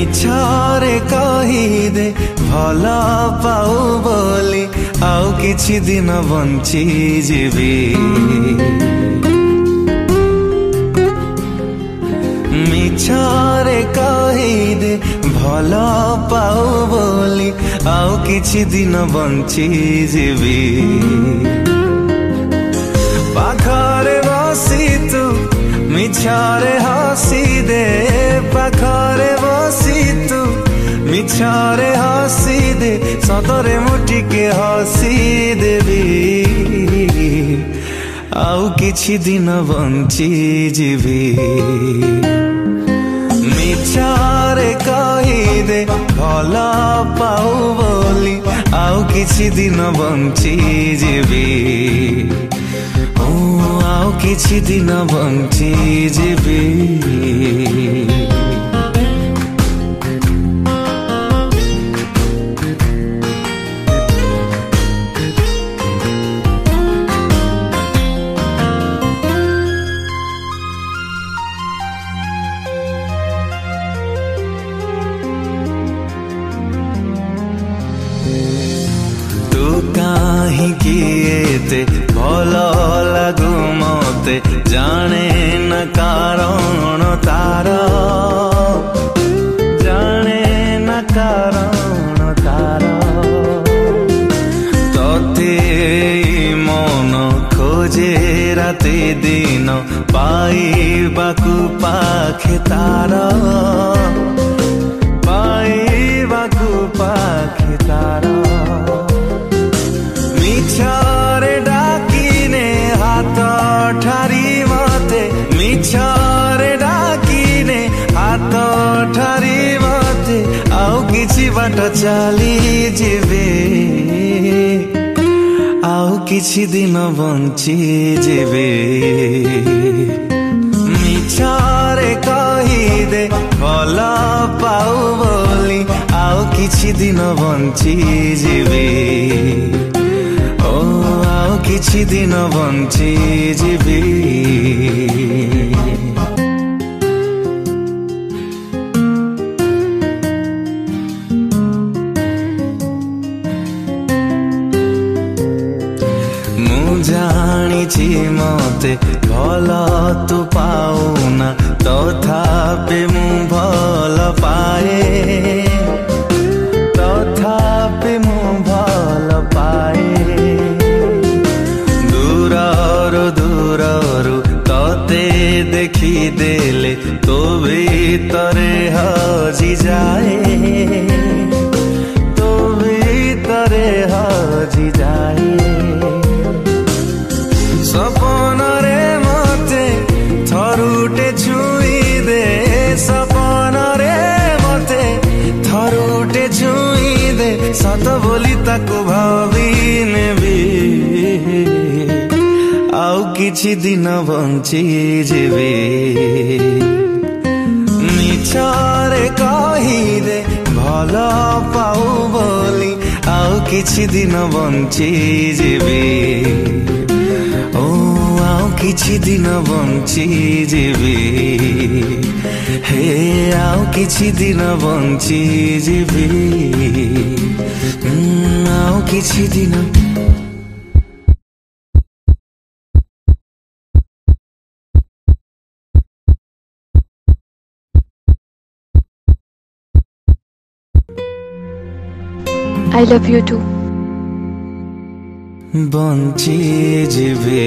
मिछरे कहिदे भल पाऊ बोली आउ किछि दिन बंची जीवी मिछरे कहिदे भल पाऊ बोली आउ किछि दिन बंची जीवी पाखरे बसी तू मिछरे हसी दे पाखरे बसी तू मिछरे हसी दे सतरे मुटिके हसी देवी आउ किछि दिन बंची जीवी मिछरे कहिदे भल पाऊ बोली आउ किछि दिन बंची जीवी आउ किछि दिन बंची जीवी किएते भल लागू मते जाने न कारण तार जाने न कारण तार तते मन खोजे राति दिन पाइबाकू पाखे तार पाइबाकू पाखे तार मिछरे डाकिने हाथ ठारी मते मिछरे डाकिने हाथ ठारी मते आउ किछि बाट चली जीवे आउ किछि दिन बंची जीवे मिछरे कहिदे भल पाऊ बोली आउ किछि दिन बंची जीवे आउ किछि दिन बंची जीवी मु जानिछि मते भल तू पाउना तथापि मु भल पाए तथापि मु भल पाए दूररू तते देखी देले तो भीतरे हजी जाए तो भीतरे हजी जाए सपन रे मते थरुटे छुई दे सपन रे मते थरुटे छुई दे सत बोली ताकू भावी नेबी आउ किछि दिन बंची जीवे मिछरे कहिदे भल पाऊ बोली आउ किछि दिन बंची जीवे आउ किछि दिन बंची जीवे हे आउ किछि दिन बंची जीवे आउ किछि दिन I love you too. Bunchy जीवे।